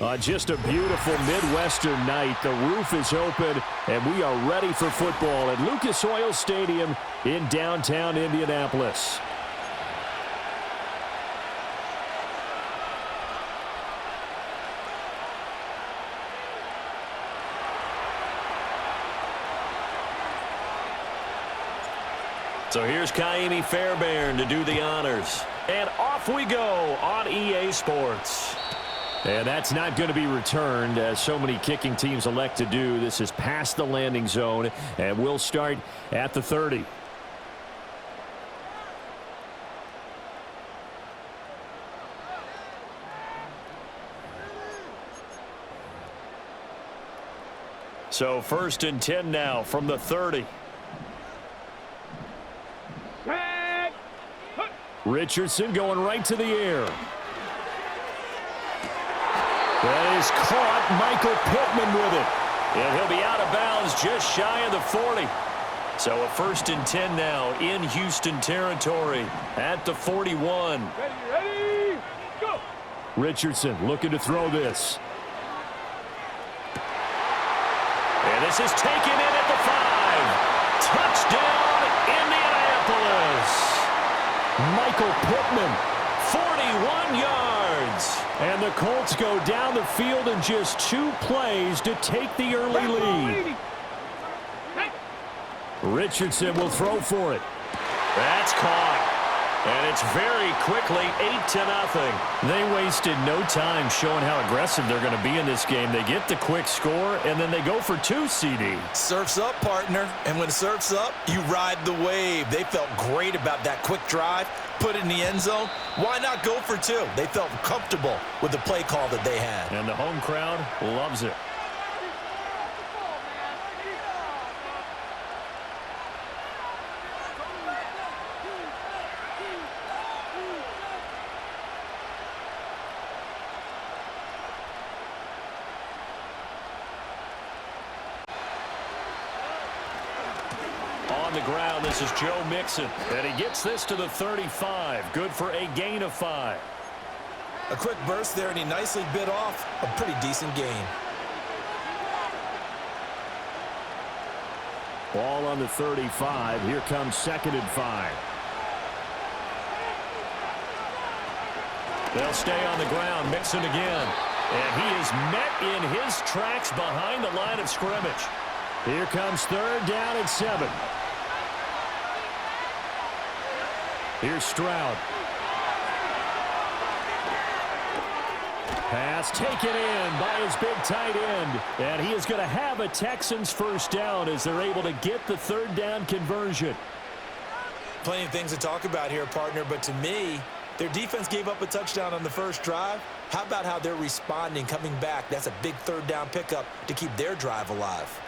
Just a beautiful Midwestern night. The roof is open, and we are ready for football at Lucas Oil Stadium in downtown Indianapolis. So here's Kaimi Fairbairn to do the honors. And off we go on EA Sports. And that's not going to be returned, as so many kicking teams elect to do. This is past the landing zone, and we'll start at the 30. So 1st and 10 now from the 30. Richardson going right to the air. That is caught. Michael Pittman with it. And he'll be out of bounds just shy of the 40. So a 1st and 10 now in Houston territory at the 41. Ready, go! Richardson looking to throw this. And this is taken in at the 5. Touchdown, Indianapolis. Michael Pittman, 41 yards. And the Colts go down the field in just 2 plays to take the early lead. Richardson will throw for it. That's caught. And it's very quickly 8-0. They wasted no time showing how aggressive they're going to be in this game. They get the quick score, and then they go for 2, CD. Surf's up, partner. And when surf's up, you ride the wave. They felt great about that quick drive, put it in the end zone. Why not go for 2? They felt comfortable with the play call that they had. And the home crowd loves it. On the ground, this is Joe Mixon, and he gets this to the 35. Good for a gain of 5. A quick burst there, and he nicely bit off a pretty decent gain. Ball on the 35. Here comes 2nd and 5. They'll stay on the ground. Mixon again. And he is met in his tracks behind the line of scrimmage. Here comes 3rd down and 7. Here's Stroud. Pass taken in by his big tight end. And he is going to have a Texans 1st down as they're able to get the 3rd down conversion. Plenty of things to talk about here, partner, but to me, their defense gave up a touchdown on the first drive. How about how they're responding, coming back? That's a big 3rd down pickup to keep their drive alive.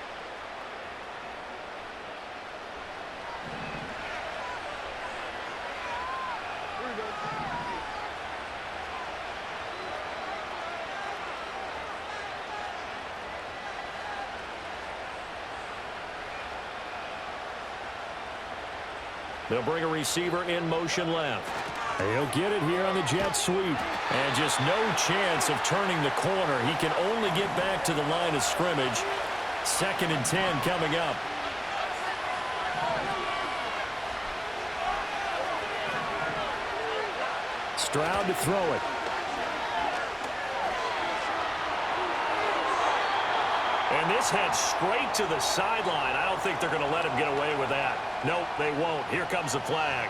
They'll bring a receiver in motion left. He'll get it here on the jet sweep. And just no chance of turning the corner. He can only get back to the line of scrimmage. 2nd and 10 coming up. Stroud to throw it. And this heads straight to the sideline. I don't think they're going to let him get away with that. Nope, they won't. Here comes the flag.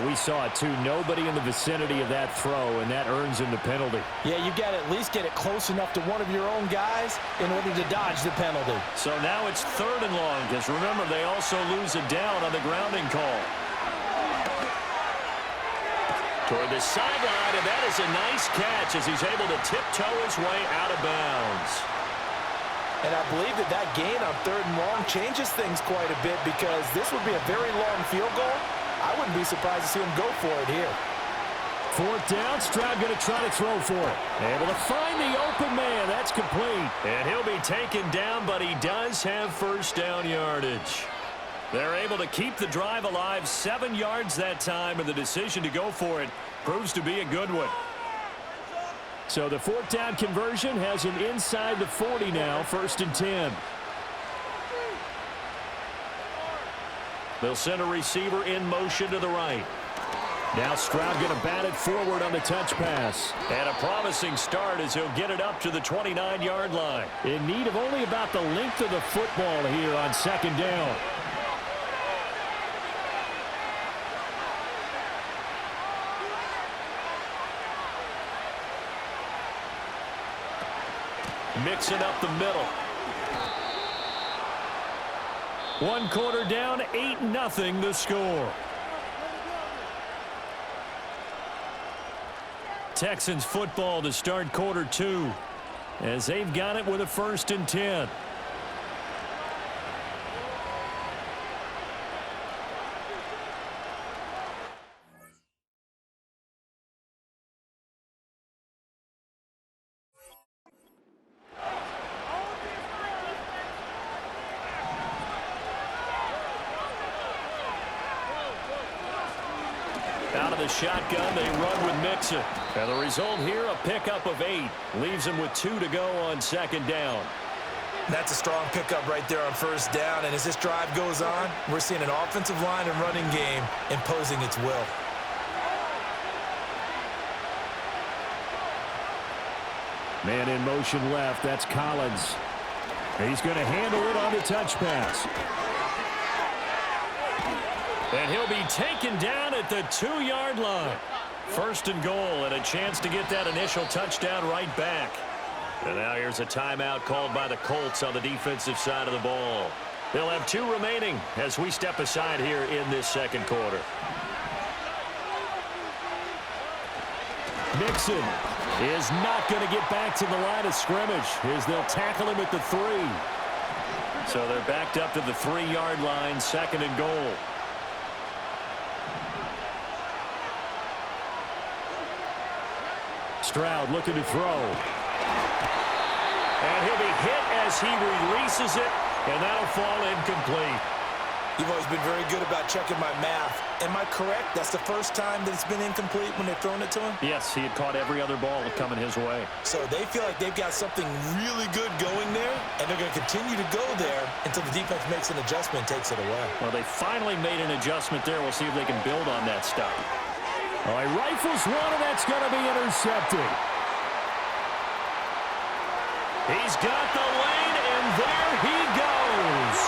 We saw it, too. Nobody in the vicinity of that throw, and that earns him the penalty. Yeah, you've got to at least get it close enough to one of your own guys in order to dodge the penalty. So now it's 3rd and long, because remember, they also lose it down on the grounding call. Toward the sideline, and that is a nice catch as he's able to tiptoe his way out of bounds. And I believe that that gain on 3rd and long changes things quite a bit, because this would be a very long field goal. I wouldn't be surprised to see him go for it here. 4th down, Stroud going to try to throw for it. Able to find the open man. That's complete. And he'll be taken down, but he does have 1st down yardage. They're able to keep the drive alive, 7 yards that time, and the decision to go for it proves to be a good one. So the fourth down conversion has him inside the 40 now, 1st and 10. They'll send a receiver in motion to the right. Now Stroud going to bat it forward on the touch pass. And a promising start as he'll get it up to the 29-yard line. In need of only about the length of the football here on 2nd down. Mixing up the middle. 1 quarter down, 8-0 the score. Texans football to start quarter 2 as they've got it with a 1st and 10. Out of the shotgun, they run with Mixon. And the result here, a pickup of 8. Leaves him with 2 to go on 2nd down. That's a strong pickup right there on 1st down. And as this drive goes on, we're seeing an offensive line and running game imposing its will. Man in motion left. That's Collins. He's going to handle it on the touch pass. And he'll be taken down at the 2-yard line. 1st and goal, and a chance to get that initial touchdown right back. And now here's a timeout called by the Colts on the defensive side of the ball. They'll have 2 remaining as we step aside here in this 2nd quarter. Mixon is not going to get back to the line of scrimmage as they'll tackle him at the 3. So they're backed up to the 3-yard line, 2nd and goal. Stroud looking to throw. And he'll be hit as he releases it, and that'll fall incomplete. You've always been very good about checking my math. Am I correct? That's the first time that it's been incomplete when they've thrown it to him? Yes, he had caught every other ball coming his way. So they feel like they've got something really good going there, and they're going to continue to go there until the defense makes an adjustment and takes it away. Well, they finally made an adjustment there. We'll see if they can build on that stuff. All right, rifles one, and that's going to be intercepted. He's got the lane, and there he goes.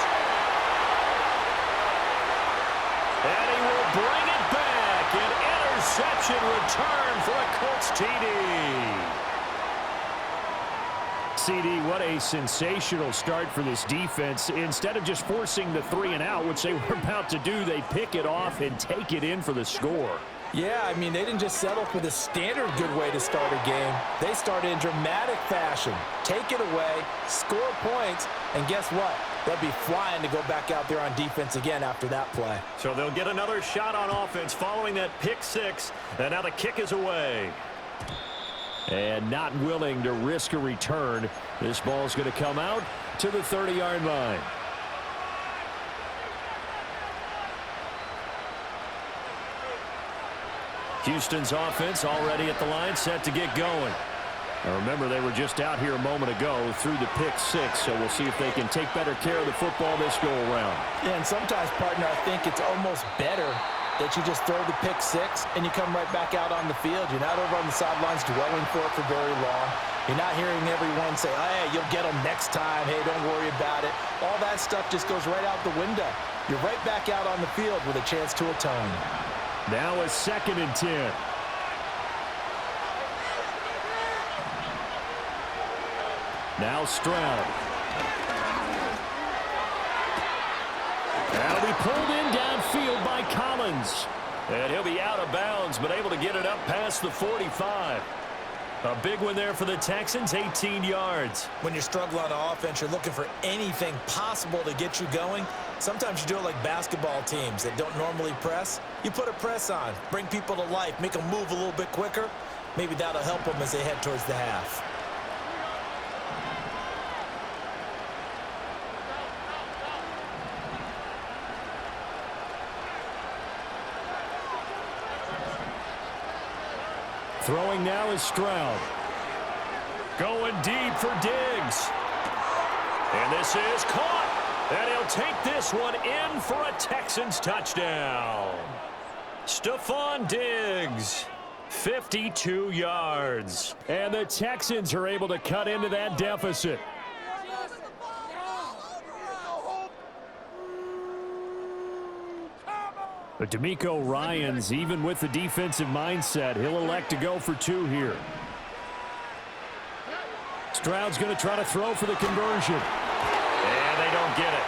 And he will bring it back. An interception return for a Colts TD. CD, what a sensational start for this defense. Instead of just forcing the 3 and out, which they were about to do, they pick it off and take it in for the score. Yeah, I mean, they didn't just settle for the standard good way to start a game. They started in dramatic fashion. Take it away, score points, and guess what? They'll be flying to go back out there on defense again after that play. So they'll get another shot on offense following that pick 6, and now the kick is away. And not willing to risk a return. This ball's going to come out to the 30-yard line. Houston's offense already at the line, set to get going. Now remember, they were just out here a moment ago through the pick 6, so we'll see if they can take better care of the football this go-around. Yeah, and sometimes, partner, I think it's almost better that you just throw the pick 6 and you come right back out on the field. You're not over on the sidelines dwelling for it for very long. You're not hearing everyone say, oh, hey, you'll get them next time. Hey, don't worry about it. All that stuff just goes right out the window. You're right back out on the field with a chance to atone. Now a 2nd and 10. Now Stroud. Now be pulled in downfield by Collins. And he'll be out of bounds, but able to get it up past the 45. A big one there for the Texans, 18 yards. When you're struggling on offense, you're looking for anything possible to get you going. Sometimes you do it like basketball teams that don't normally press. You put a press on, bring people to life, make them move a little bit quicker. Maybe that'll help them as they head towards the half. Throwing now is Stroud. Going deep for Diggs. And this is caught. And he'll take this one in for a Texans touchdown. Stephon Diggs, 52 yards. And the Texans are able to cut into that deficit. But DeMeco Ryans, even with the defensive mindset, he'll elect to go for 2 here. Stroud's going to try to throw for the conversion. And they don't get it.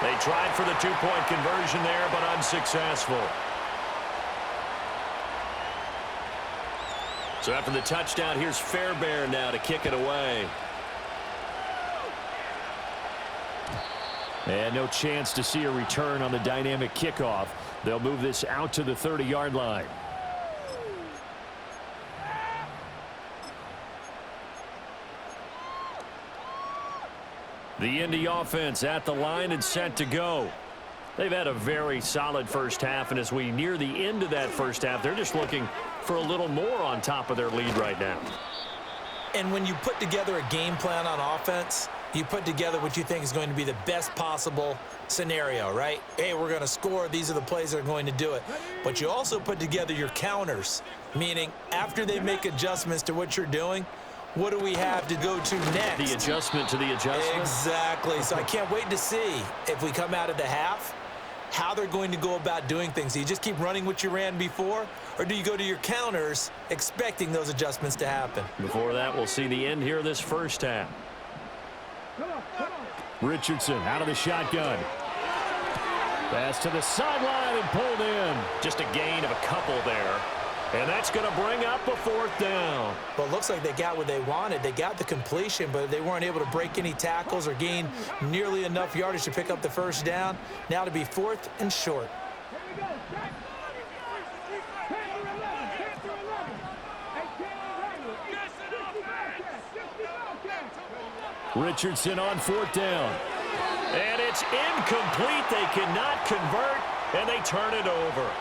They tried for the 2-point conversion there, but unsuccessful. So after the touchdown, here's Fairbairn now to kick it away. And no chance to see a return on the dynamic kickoff. They'll move this out to the 30-yard line. The Indy offense at the line and set to go. They've had a very solid first half, and as we near the end of that first half, they're just looking for a little more on top of their lead right now. And when you put together a game plan on offense, you put together what you think is going to be the best possible scenario, right? Hey, we're going to score. These are the plays that are going to do it. But you also put together your counters, meaning after they make adjustments to what you're doing, what do we have to go to next? The adjustment to the adjustment. Exactly. So I can't wait to see if we come out of the half, how they're going to go about doing things. Do you just keep running what you ran before, or do you go to your counters expecting those adjustments to happen? Before that, we'll see the end here of this first half. Richardson out of the shotgun. Pass to the sideline and pulled in. Just a gain of a couple there. And that's going to bring up a 4th down. Well, it looks like they got what they wanted. They got the completion, but they weren't able to break any tackles or gain nearly enough yardage to pick up the first down. Now to be 4th and short. Richardson on 4th down. And it's incomplete. They cannot convert, and they turn it over.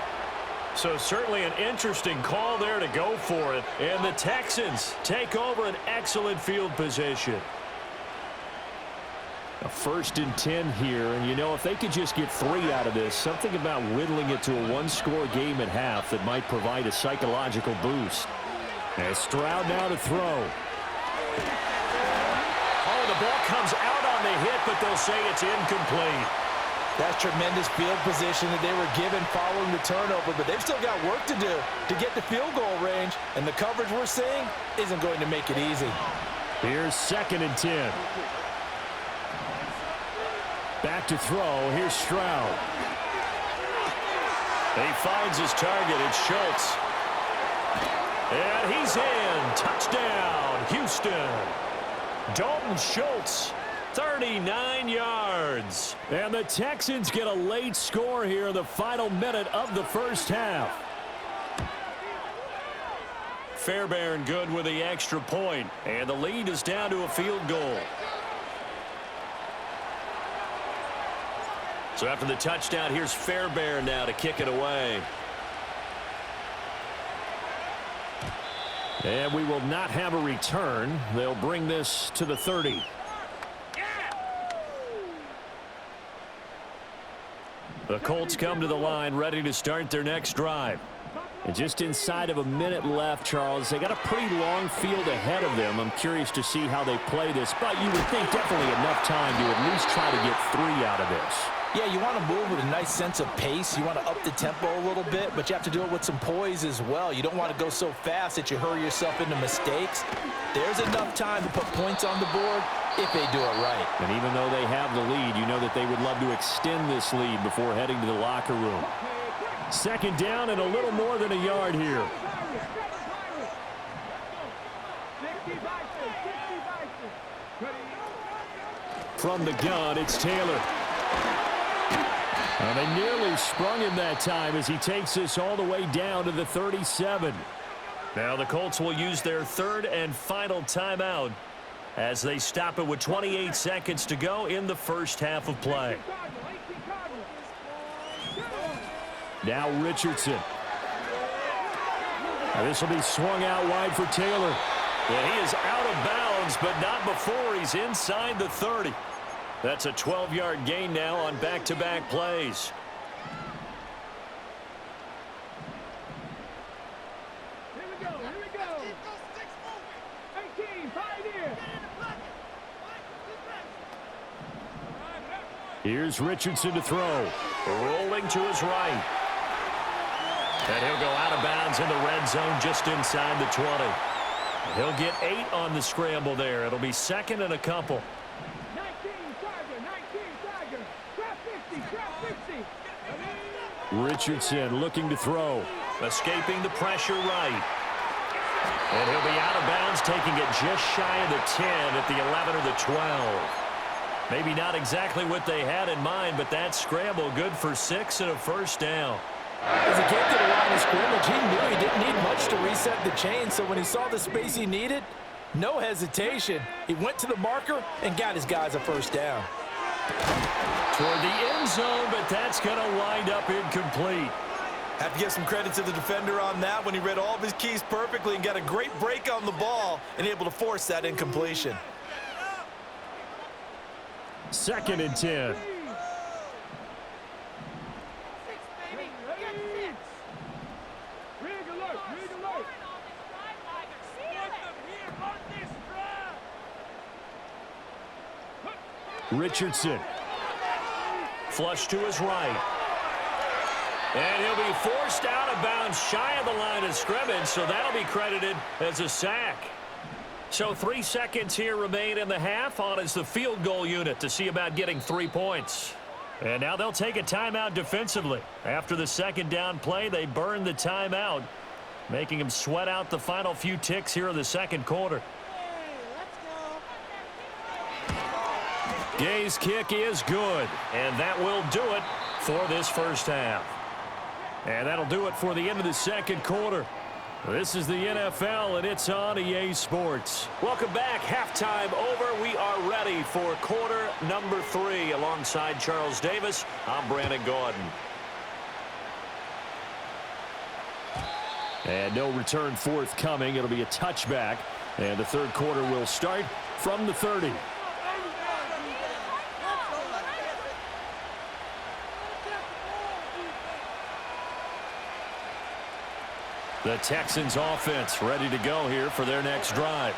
So certainly an interesting call there to go for it. And the Texans take over an excellent field position. A 1st and 10 here. And, you know, if they could just get 3 out of this, something about whittling it to a 1-score game at half that might provide a psychological boost. And Stroud now to throw. Oh, the ball comes out on the hit, but they'll say it's incomplete. That's tremendous field position that they were given following the turnover, but they've still got work to do to get the field goal range, and the coverage we're seeing isn't going to make it easy. Here's 2nd and 10. Back to throw. Here's Stroud. He finds his target. It's Schultz. And he's in. Touchdown, Houston. Dalton Schultz, 39 yards. And the Texans get a late score here in the final minute of the first half. Fairbairn good with the extra point, and the lead is down to a field goal. So after the touchdown, here's Fairbairn now to kick it away. And we will not have a return. They'll bring this to the 30. The Colts come to the line, ready to start their next drive. And just inside of a minute left, Charles. They got a pretty long field ahead of them. I'm curious to see how they play this, but you would think definitely enough time to at least try to get 3 out of this. Yeah, you want to move with a nice sense of pace. You want to up the tempo a little bit, but you have to do it with some poise as well. You don't want to go so fast that you hurry yourself into mistakes. There's enough time to put points on the board if they do it right. And even though they have the lead, you know that they would love to extend this lead before heading to the locker room. 2nd down and a little more than a yard here. From the gun, it's Taylor. And they nearly sprung him that time as he takes this all the way down to the 37. Now the Colts will use their 3rd and final timeout as they stop it with 28 seconds to go in the first half of play. Now Richardson. Now this will be swung out wide for Taylor. And he is out of bounds, but not before he's inside the 30. That's a 12-yard gain now on back-to-back plays. Here we go. 18, Pioneer. Here's Richardson to throw. Rolling to his right. And he'll go out of bounds in the red zone just inside the 20. He'll get 8 on the scramble there. It'll be second and a couple. 19, Tiger. Trap 50. Richardson looking to throw. Escaping the pressure right. And he'll be out of bounds, taking it just shy of the 10 at the 11 or the 12. Maybe not exactly what they had in mind, but that scramble good for 6 and a first down. As he came to the line of scrimmage, he knew he didn't need much to reset the chain, so when he saw the space he needed, no hesitation. He went to the marker and got his guys a first down. Toward the end zone, but that's going to wind up incomplete. Have to give some credit to the defender on that when he read all of his keys perfectly and got a great break on the ball and able to force that incompletion. 2nd and 10. Richardson. Flush to his right. And he'll be forced out of bounds shy of the line of scrimmage, so that'll be credited as a sack. So 3 seconds here remain in the half. On is the field goal unit to see about getting 3 points. And now they'll take a timeout defensively. After the second down play, they burn the timeout, making them sweat out the final few ticks here in the second quarter. Gay's kick is good, and that will do it for this first half. And that'll do it for the end of the second quarter. This is the NFL, and it's on EA Sports. Welcome back. Halftime over. We are ready for quarter number 3. Alongside Charles Davis, I'm Brandon Gordon. And no return forthcoming. It'll be a touchback, and the third quarter will start from the 30. The Texans offense ready to go here for their next drive.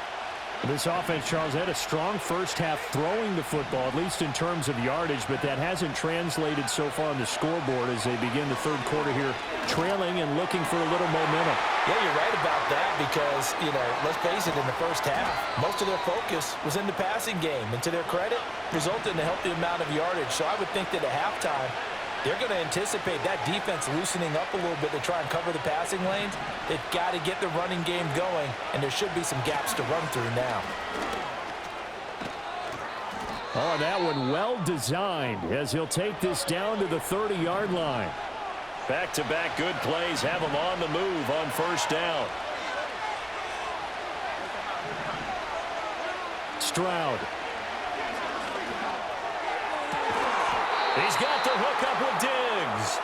This offense, Charles, had a strong first half throwing the football, at least in terms of yardage, but that hasn't translated so far on the scoreboard as they begin the third quarter here, trailing and looking for a little momentum. Yeah, you're right about that because, let's face it, in the first half, most of their focus was in the passing game, and to their credit, resulted in a healthy amount of yardage. So I would think that at halftime, they're going to anticipate that defense loosening up a little bit to try and cover the passing lanes. They've got to get the running game going, and there should be some gaps to run through now. Oh, that one well designed as he'll take this down to the 30-yard line. Back-to-back good plays have him on the move on first down. Stroud. He's got the hook up with Diggs.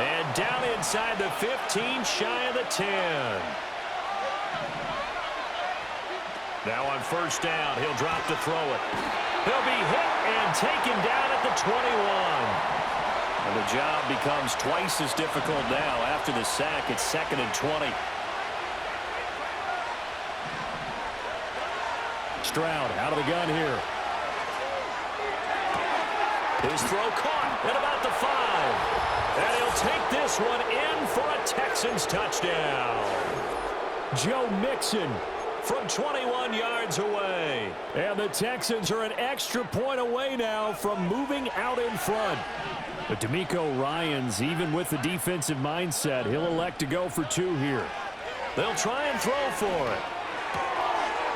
And down inside the 15, shy of the 10. Now on first down, he'll drop to throw it. He'll be hit and taken down at the 21. And the job becomes twice as difficult now. After the sack, it's 2nd and 20. Stroud out of the gun here. His throw caught at about the 5. And he'll take this one in for a Texans touchdown. Joe Mixon from 21 yards away. And the Texans are an extra point away now from moving out in front. But D'Amico Ryans, even with the defensive mindset, he'll elect to go for 2 here. They'll try and throw for it.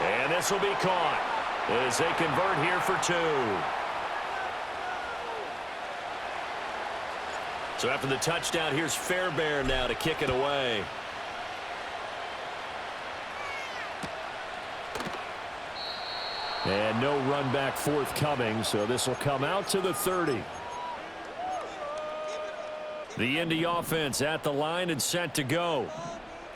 And this will be caught as they convert here for 2. So after the touchdown, here's Fairbairn now to kick it away. And no run back forthcoming, so this will come out to the 30. The Indy offense at the line and set to go.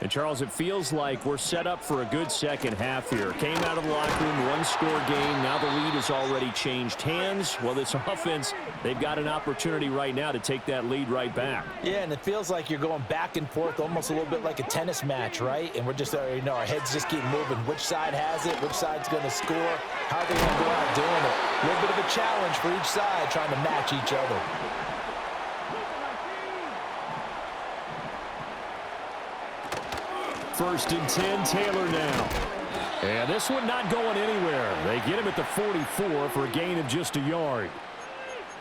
And, Charles, it feels like we're set up for a good second half here. Came out of the locker room, one-score game. Now the lead has already changed hands. Well, this offense, they've got an opportunity right now to take that lead right back. Yeah, and it feels like you're going back and forth almost a little bit like a tennis match, right? And we're just, our heads just keep moving. Which side has it? Which side's going to score? How are they going to go out doing it? A little bit of a challenge for each side trying to match each other. First and 10, Taylor now. And this one not going anywhere. They get him at the 44 for a gain of just a yard.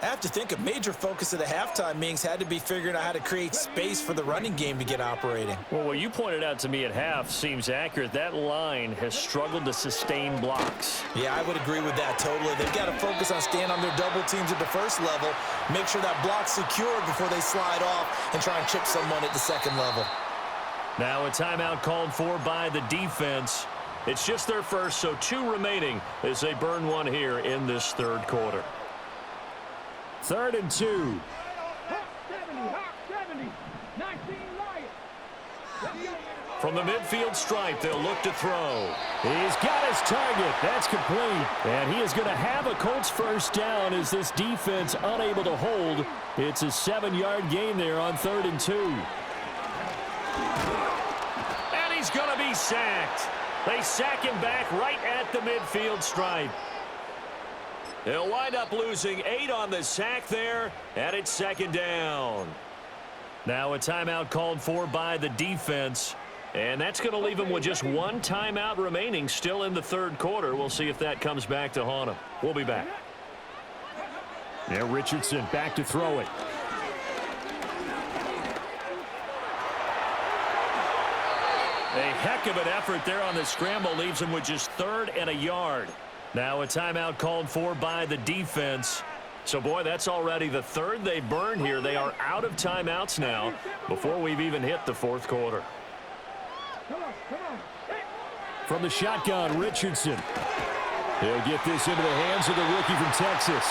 I have to think a major focus of the halftime meetings had to be figuring out how to create space for the running game to get operating. Well, what you pointed out to me at half seems accurate. That line has struggled to sustain blocks. Yeah, I would agree with that totally. They've got to focus on staying on their double teams at the first level, make sure that block's secured before they slide off and try and chip someone at the second level. Now a timeout called for by the defense. It's just their first, so 2 remaining as they burn one here in this third quarter. 3rd and 2. Hawk 70, 19 Lions. From the midfield stripe, they'll look to throw. He's got his target. That's complete. And he is going to have a Colts first down as this defense unable to hold. It's a 7-yard gain there on 3rd and 2. And he's going to be sacked. They sack him back right at the midfield stripe. They'll wind up losing 8 on the sack there, and it's 2nd down. Now a timeout called for by the defense, and that's going to leave them with just 1 timeout remaining still in the third quarter. We'll see if that comes back to haunt them. We'll be back. Now Richardson back to throw it. A heck of an effort there on the scramble leaves him with just 3rd and a yard. Now a timeout called for by the defense. So, boy, that's already the 3rd they've burned here. They are out of timeouts now before we've even hit the 4th quarter. From the shotgun, Richardson. He'll get this into the hands of the rookie from Texas.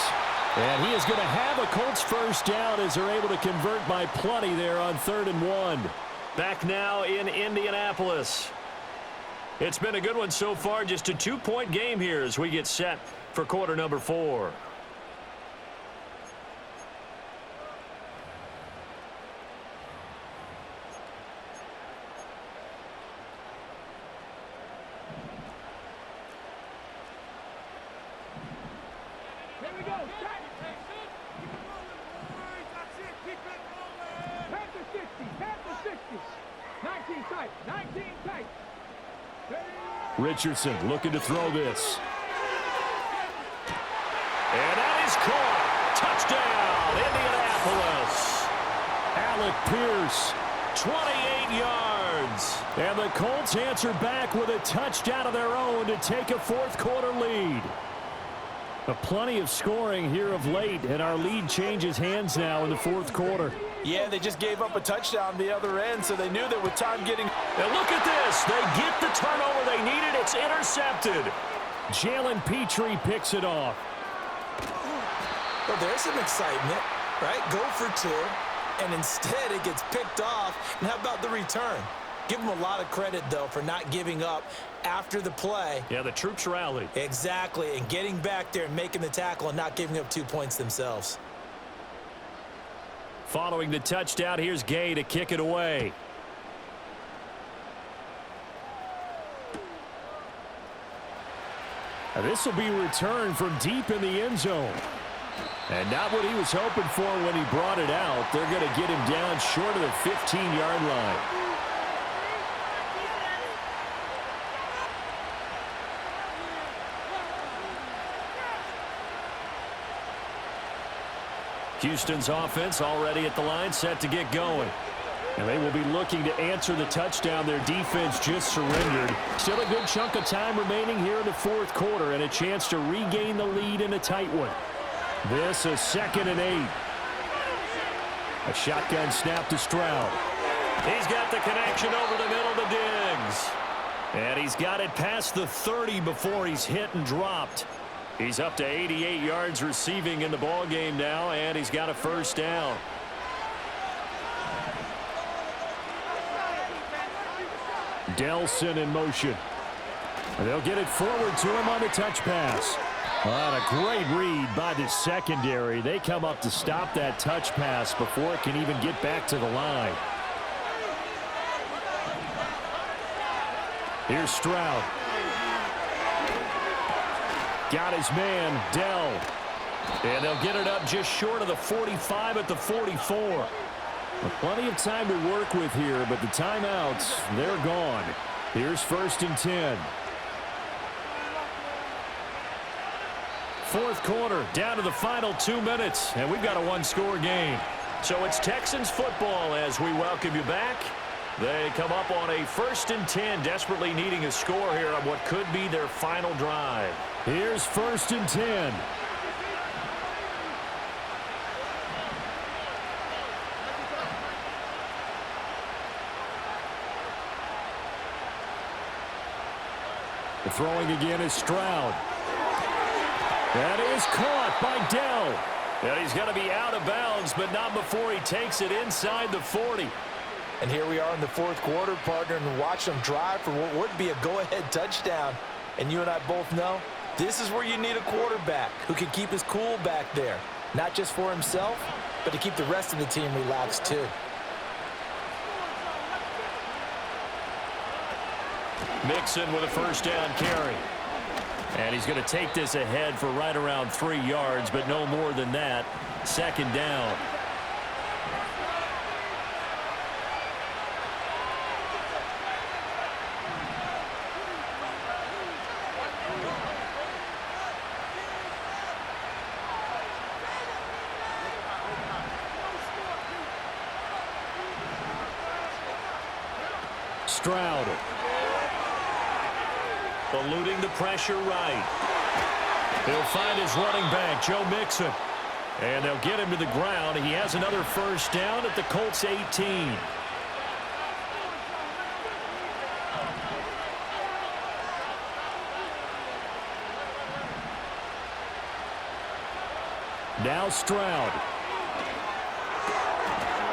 And he is going to have a Colts first down as they're able to convert by plenty there on 3rd and 1. Back now in Indianapolis. It's been a good one so far. Just a 2-point game here as we get set for quarter number 4. Here we go. Panther 60, Panther 60. 19 tight, 19 tight. Richardson looking to throw this. And that is caught. Touchdown, Indianapolis. Alec Pierce, 28 yards. And the Colts answer back with a touchdown of their own to take a 4th quarter lead. Plenty of scoring here of late, and our lead changes hands now in the 4th quarter. Yeah, they just gave up a touchdown the other end, so they knew that with time getting... Now look at this. They get the turnover they needed. It's intercepted. Jalen Petrie picks it off. Well, there's some excitement, right? Go for 2, and instead it gets picked off. And how about the return? Give them a lot of credit, though, for not giving up after the play. Yeah, the troops rallied. Exactly, and getting back there and making the tackle and not giving up 2 points themselves. Following the touchdown, here's Gay to kick it away. Now this will be returned from deep in the end zone. And not what he was hoping for when he brought it out. They're going to get him down short of the 15-yard line. Houston's offense already at the line, set to get going. And they will be looking to answer the touchdown their defense just surrendered. Still a good chunk of time remaining here in the 4th quarter and a chance to regain the lead in a tight one. This is 2nd and 8. A shotgun snap to Stroud. He's got the connection over the middle to Diggs. And he's got it past the 30 before he's hit and dropped. He's up to 88 yards receiving in the ball game now, and he's got a first down. Delson in motion. And they'll get it forward to him on the touch pass. And a great read by the secondary. They come up to stop that touch pass before it can even get back to the line. Here's Stroud. Got his man, Dell. And they'll get it up just short of the 45 at the 44. Well, plenty of time to work with here, but the timeouts, they're gone. Here's 1st and 10. Fourth quarter, down to the final 2 minutes, and we've got a one-score game. So it's Texans football as we welcome you back. They come up on a 1st and 10, desperately needing a score here on what could be their final drive. Here's 1st and 10. The throwing again is Stroud. That is caught by Dell. And he's going to be out of bounds, but not before he takes it inside the 40. And here we are in the fourth quarter, partner, and watch them drive for what would be a go-ahead touchdown. And you and I both know this is where you need a quarterback who can keep his cool back there, not just for himself, but to keep the rest of the team relaxed too. Mixon with a first down carry. And he's going to take this ahead for right around 3 yards, but no more than that. 2nd down. Stroud. Eluding the pressure right. He'll find his running back, Joe Mixon. And they'll get him to the ground. He has another first down at the Colts 18. Now Stroud.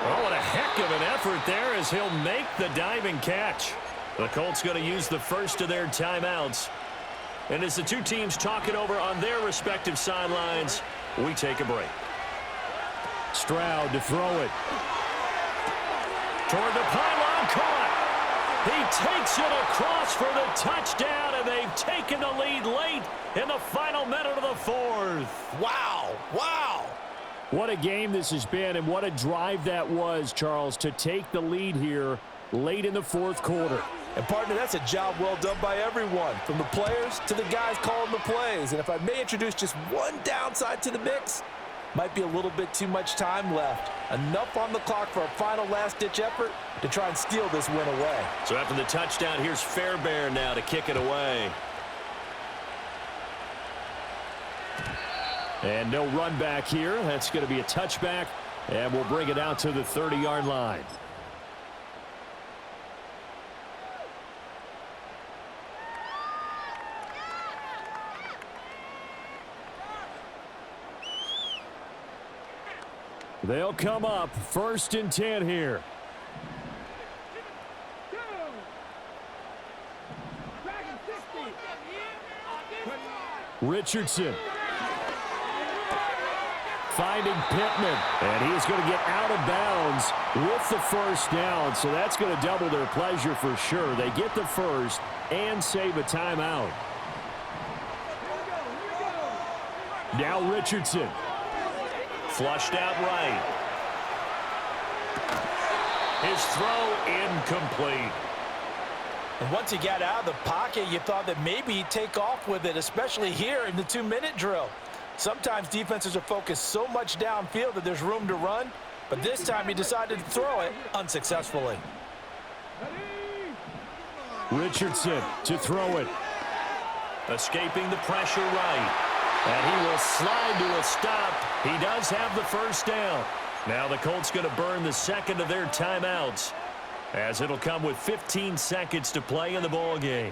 Oh, what a heck of an effort there as he'll make the diving catch. The Colts going to use the first of their timeouts. And as the two teams talk it over on their respective sidelines, we take a break. Stroud to throw it. Toward the pylon, caught. He takes it across for the touchdown, and they've taken the lead late in the final minute of the fourth. Wow, wow. What a game this has been, and what a drive that was, Charles, to take the lead here late in the fourth quarter. And, partner, that's a job well done by everyone, from the players to the guys calling the plays. And if I may introduce just one downside to the mix, might be a little bit too much time left. Enough on the clock for a final last-ditch effort to try and steal this win away. So after the touchdown, here's Fairbairn now to kick it away. And no run back here. That's going to be a touchback, and we'll bring it out to the 30-yard line. They'll come up 1st and 10 here. Richardson. Finding Pittman. And he's going to get out of bounds with the first down. So that's going to double their pleasure for sure. They get the first and save a timeout. Now Richardson. Flushed out right. His throw incomplete. And once he got out of the pocket, you thought that maybe he'd take off with it, especially here in the 2-minute drill. Sometimes defenses are focused so much downfield that there's room to run, but this time he decided to throw it unsuccessfully. Richardson to throw it. Escaping the pressure right. And he will slide to a stop. He does have the first down. Now the Colts going to burn the second of their timeouts, as it'll come with 15 seconds to play in the ball game.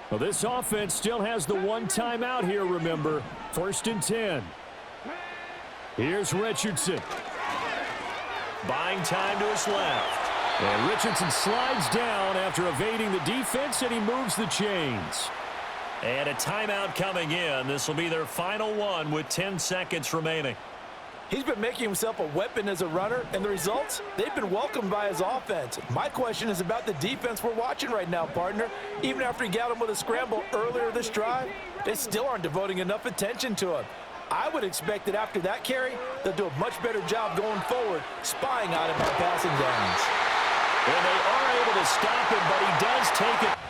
Well, this offense still has the one timeout here, remember. 1st and 10. Here's Richardson. Buying time to his left. And Richardson slides down after evading the defense, and he moves the chains. And a timeout coming in. This will be their final one with 10 seconds remaining. He's been making himself a weapon as a runner, and the results, they've been welcomed by his offense. My question is about the defense we're watching right now, partner. Even after he got him with a scramble earlier this drive, they still aren't devoting enough attention to him. I would expect that after that carry, they'll do a much better job going forward, spying on him on passing downs. And they are able to stop him, but he does take it.